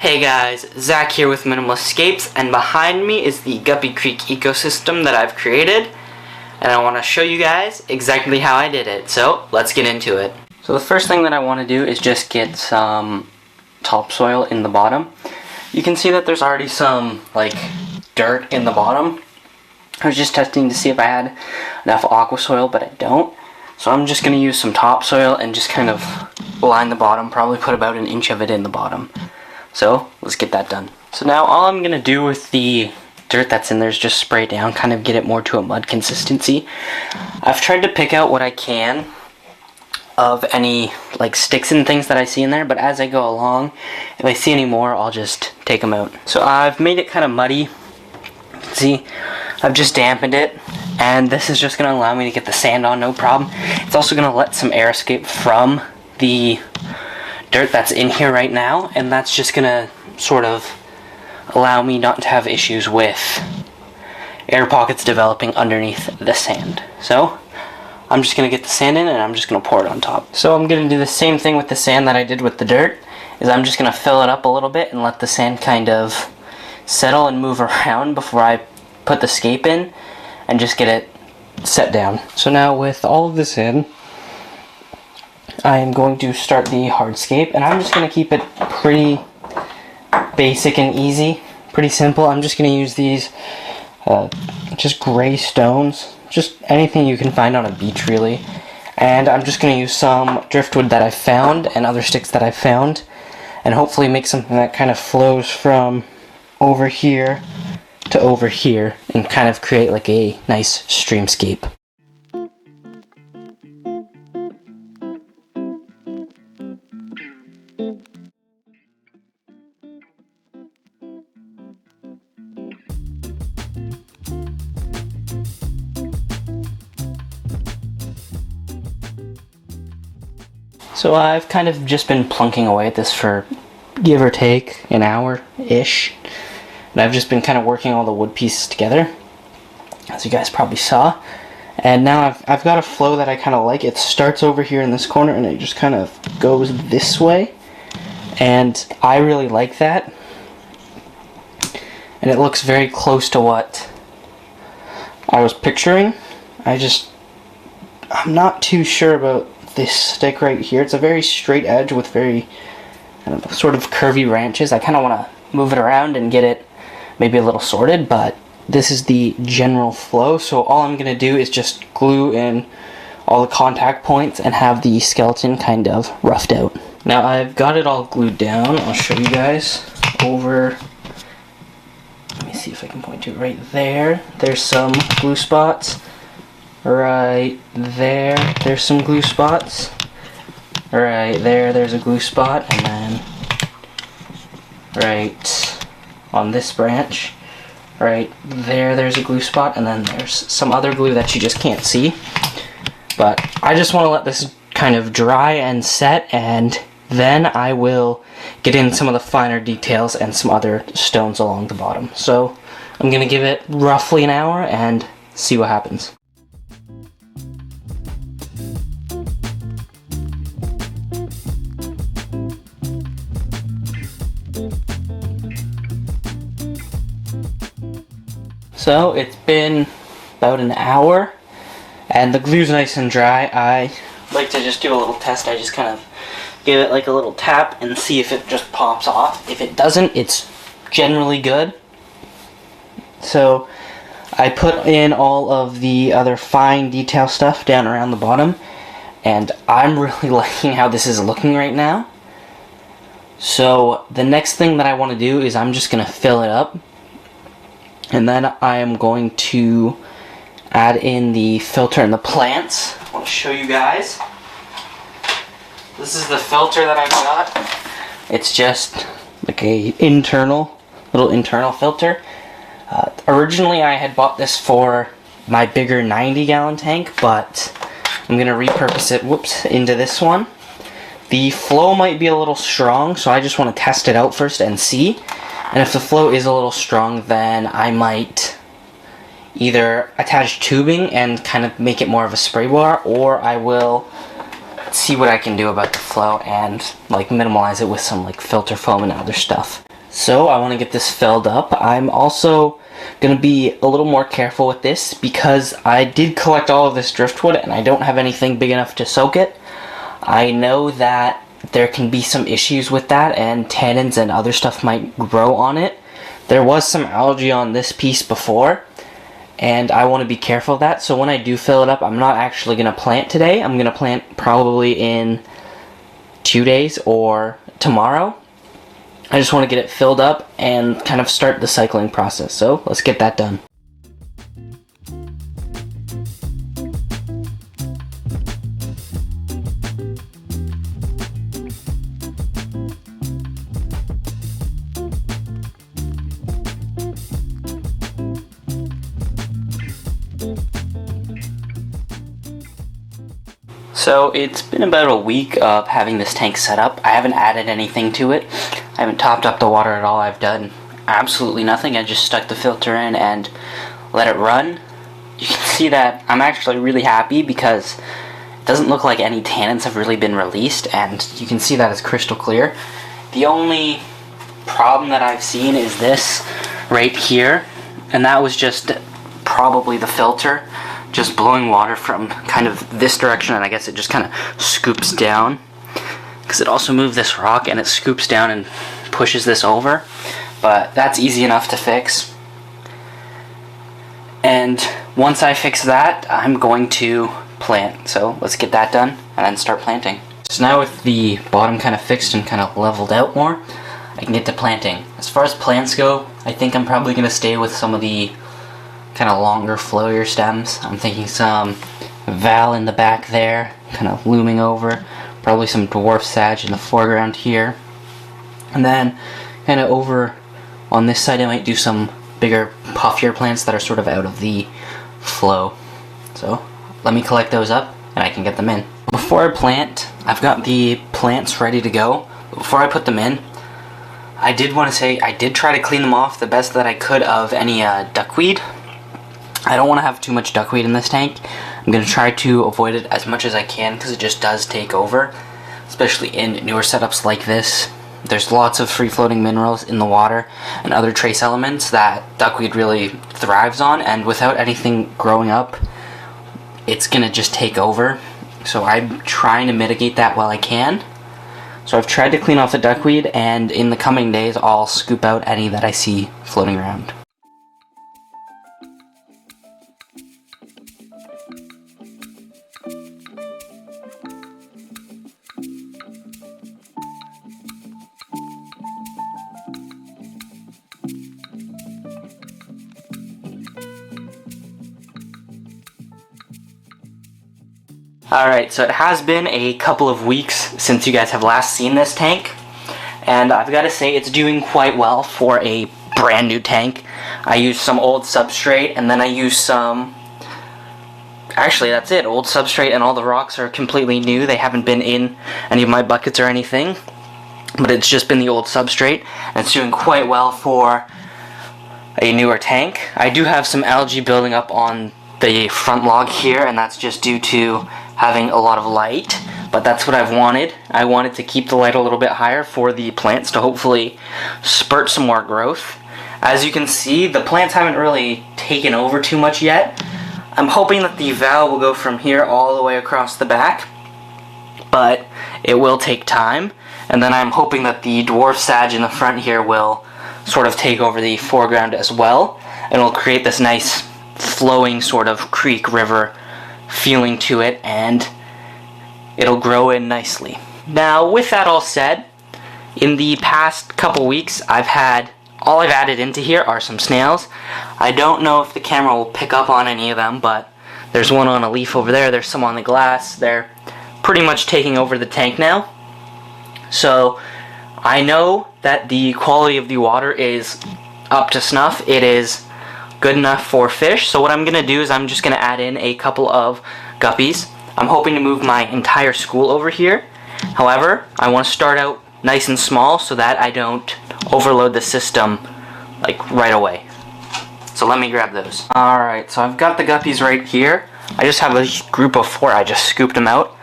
Hey guys, Zach here with Minimal Escapes, and behind me is the Guppy Creek ecosystem that I've created, and I want to show you guys exactly how I did it, so let's get into it. So the first thing that I want to do is just get some topsoil in the bottom. You can see that there's already some dirt in the bottom. I was just testing to see if I had enough aqua soil, but I don't. So I'm just going to use some topsoil and just kind of line the bottom, probably put about an inch of it in the bottom. So let's get that done. So now all I'm going to do with the dirt that's in there is just spray it down, kind of get it more to a mud consistency. I've tried to pick out what I can of any sticks and things that I see in there, but as I go along, if I see any more, I'll just take them out. So I've made it kind of muddy. See, I've just dampened it, and this is just going to allow me to get the sand on, no problem. It's also going to let some air escape from the dirt that's in here right now, and that's just going to sort of allow me not to have issues with air pockets developing underneath the sand. So I'm just going to get the sand in, and I'm just going to pour it on top. So I'm going to do the same thing with the sand that I did with the dirt, is I'm just going to fill it up a little bit and let the sand kind of settle and move around before I put the scape in and just get it set down. So now with all of this in, I am going to start the hardscape, and I'm just going to keep it pretty basic and easy, pretty simple. I'm just going to use these just gray stones, just anything you can find on a beach really, and I'm just going to use some driftwood that I found and other sticks that I found, and hopefully make something that kind of flows from over here to over here and kind of create like a nice streamscape. So I've kind of just been plunking away at this for give or take an hour-ish. And I've just been kind of working all the wood pieces together, as you guys probably saw. And now I've got a flow that I kind of like. It starts over here in this corner and it just kind of goes this way. And I really like that. And it looks very close to what I was picturing. I'm not too sure about this stick right here. It's a very straight edge with very sort of curvy branches. I kind of want to move it around and get it maybe a little sorted, but this is the general flow. So all I'm going to do is just glue in all the contact points and have the skeleton kind of roughed out. Now I've got it all glued down. I'll show you guys over. Let me see if I can point to it right there. There's some glue spots. Right there, there's some glue spots. Right there, there's a glue spot, and then right on this branch, right there, there's a glue spot, and then there's some other glue that you just can't see. But I just want to let this kind of dry and set, and then I will get in some of the finer details and some other stones along the bottom. So I'm going to give it roughly an hour and see what happens. So it's been about an hour and the glue's nice and dry. I like to just do a little test. I just kind of give it like a little tap and see if it just pops off. If it doesn't, it's generally good. So I put in all of the other fine detail stuff down around the bottom, and I'm really liking how this is looking right now. So the next thing that I want to do is I'm just going to fill it up. And then I am going to add in the filter and the plants. I want to show you guys. This is the filter that I've got. It's just like a little internal filter. Originally I had bought this for my bigger 90-gallon tank, but I'm going to repurpose it, into this one. The flow might be a little strong, so I just want to test it out first and see. And if the flow is a little strong, then I might either attach tubing and kind of make it more of a spray bar, or I will see what I can do about the flow and minimize it with some filter foam and other stuff. So I want to get this filled up. I'm also going to be a little more careful with this because I did collect all of this driftwood and I don't have anything big enough to soak it. I know that there can be some issues with that and tannins and other stuff might grow on it. There was some algae on this piece before and I want to be careful of that. So when I do fill it up, I'm not actually going to plant today. I'm going to plant probably in 2 days or tomorrow. I just want to get it filled up and kind of start the cycling process. So let's get that done. So it's been about a week of having this tank set up. I haven't added anything to it. I haven't topped up the water at all. I've done absolutely nothing. I just stuck the filter in and let it run. You can see that I'm actually really happy because it doesn't look like any tannins have really been released, and you can see that it's crystal clear. The only problem that I've seen is this right here, and that was just probably the filter just blowing water from kind of this direction, and I guess it just kind of scoops down because it also moved this rock and it scoops down and pushes this over, but that's easy enough to fix. And once I fix that, I'm going to plant. So let's get that done and then start planting. So now with the bottom kind of fixed and kind of leveled out more, I can get to planting. As far as plants go, I think I'm probably going to stay with some of the kind of longer, flowier stems. I'm thinking some Val in the back there, kind of looming over. Probably some dwarf sage in the foreground here. And then kind of over on this side I might do some bigger, puffier plants that are sort of out of the flow. So let me collect those up and I can get them in. Before I plant, I've got the plants ready to go. But before I put them in, I did want to say I did try to clean them off the best that I could of any duckweed. I don't want to have too much duckweed in this tank. I'm going to try to avoid it as much as I can because it just does take over, especially in newer setups like this. There's lots of free-floating minerals in the water and other trace elements that duckweed really thrives on, and without anything growing up, it's going to just take over. So I'm trying to mitigate that while I can. So I've tried to clean off the duckweed, and in the coming days I'll scoop out any that I see floating around. Alright, so it has been a couple of weeks since you guys have last seen this tank, and I've got to say it's doing quite well for a brand new tank. I used some old substrate, and then I used some, actually that's it, old substrate, and all the rocks are completely new. They haven't been in any of my buckets or anything, but it's just been the old substrate, and it's doing quite well for a newer tank. I do have some algae building up on the front log here, and that's just due to having a lot of light, but that's what I've wanted. I wanted to keep the light a little bit higher for the plants to hopefully spurt some more growth. As you can see, the plants haven't really taken over too much yet. I'm hoping that the Val will go from here all the way across the back, but it will take time. And then I'm hoping that the dwarf sage in the front here will sort of take over the foreground as well, and will create this nice flowing sort of creek river feeling to it, and it'll grow in nicely. Now with that all said, in the past couple weeks all I've added into here are some snails. I don't know if the camera will pick up on any of them, but there's one on a leaf over there, there's some on the glass. They're pretty much taking over the tank now. So I know that the quality of the water is up to snuff. It is good enough for fish. So what I'm gonna do is I'm just gonna add in a couple of guppies. I'm hoping to move my entire school over here. However, I want to start out nice and small so that I don't overload the system like right away. So let me grab those. Alright, so I've got the guppies right here. I just have a group of 4. I just scooped them out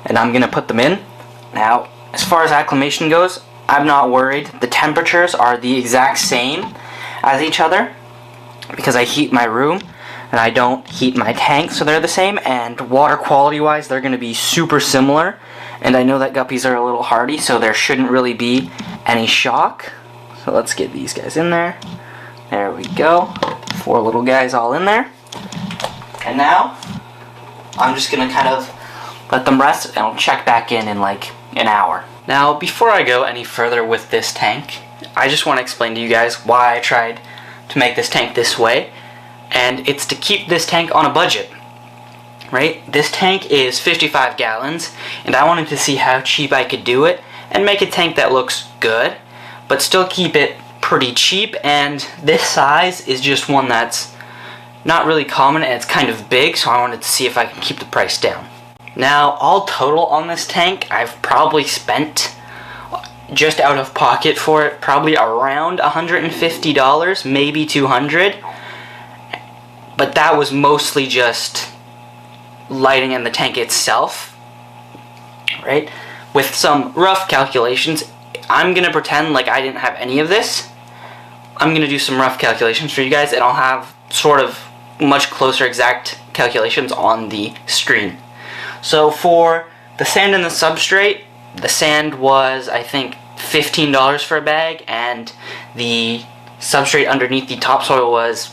and I'm gonna put them in. Now, as far as acclimation goes, I'm not worried. The temperatures are the exact same as each other because I heat my room and I don't heat my tank, so they're the same, and water quality wise they're going to be super similar. And I know that guppies are a little hardy, so there shouldn't really be any shock. So let's get these guys in there. There we go. 4 little guys all in there. And now I'm just going to kind of let them rest, and I'll check back in like an hour. Now, before I go any further with this tank, I just want to explain to you guys why I tried to make this tank this way. And it's to keep this tank on a budget, right? This tank is 55 gallons, and I wanted to see how cheap I could do it and make a tank that looks good, but still keep it pretty cheap. And this size is just one that's not really common, and it's kind of big, so I wanted to see if I can keep the price down. Now, all total on this tank, I've probably spent, just out of pocket for it, probably around $150, maybe $200. But that was mostly just lighting and the tank itself, right? With some rough calculations, I'm going to pretend like I didn't have any of this. I'm going to do some rough calculations for you guys, and I'll have sort of much closer exact calculations on the screen. So for the sand and the substrate, the sand was, I think, $15 for a bag, and the substrate underneath the topsoil was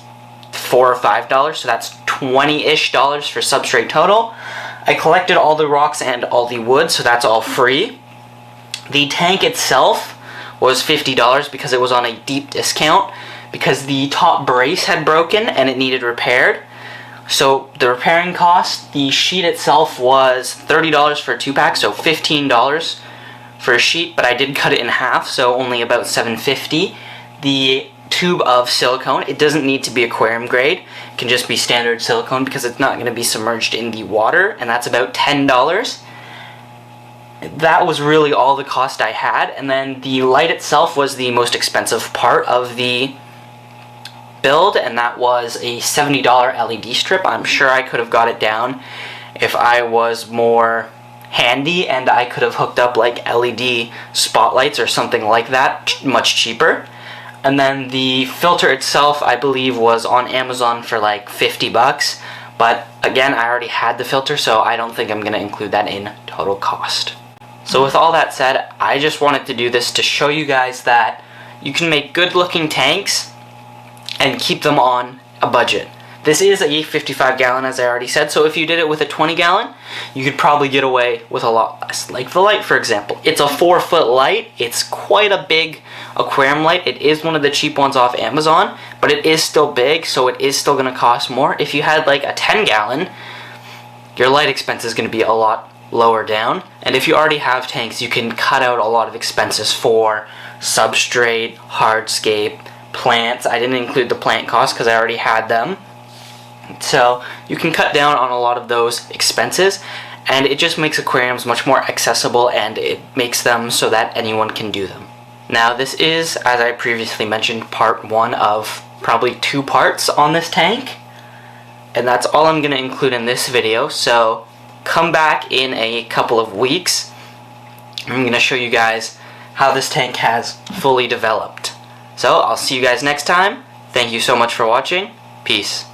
$4 or $5, so that's $20-ish for substrate total. I collected all the rocks and all the wood, so that's all free. The tank itself was $50 because it was on a deep discount, because the top brace had broken and it needed repaired. So the repairing cost, the sheet itself was $30 for a 2-pack, so $15 for a sheet, but I did cut it in half, so only about $7.50. The tube of silicone, it doesn't need to be aquarium grade, it can just be standard silicone because it's not going to be submerged in the water, and that's about $10. That was really all the cost I had. And then the light itself was the most expensive part of the build, and that was a $70 LED strip. I'm sure I could have got it down if I was more handy, and I could have hooked up like LED spotlights or something like that, much cheaper. And then the filter itself, I believe, was on Amazon for like $50, but again, I already had the filter, so I don't think I'm going to include that in total cost. So with all that said, I just wanted to do this to show you guys that you can make good looking tanks and keep them on a budget. This is a 55 gallon, as I already said, so if you did it with a 20 gallon, you could probably get away with a lot less. Like the light, for example. It's a 4-foot light. It's quite a big aquarium light. It is one of the cheap ones off Amazon, but it is still big, so it is still going to cost more. If you had like a 10 gallon, your light expense is going to be a lot lower down. And if you already have tanks, you can cut out a lot of expenses for substrate, hardscape, plants. I didn't include the plant costs because I already had them. So you can cut down on a lot of those expenses, and it just makes aquariums much more accessible, and it makes them so that anyone can do them. Now this is, as I previously mentioned, part 1 of probably 2 parts on this tank, and that's all I'm going to include in this video. So come back in a couple of weeks. I'm going to show you guys how this tank has fully developed. So I'll see you guys next time. Thank you so much for watching. Peace.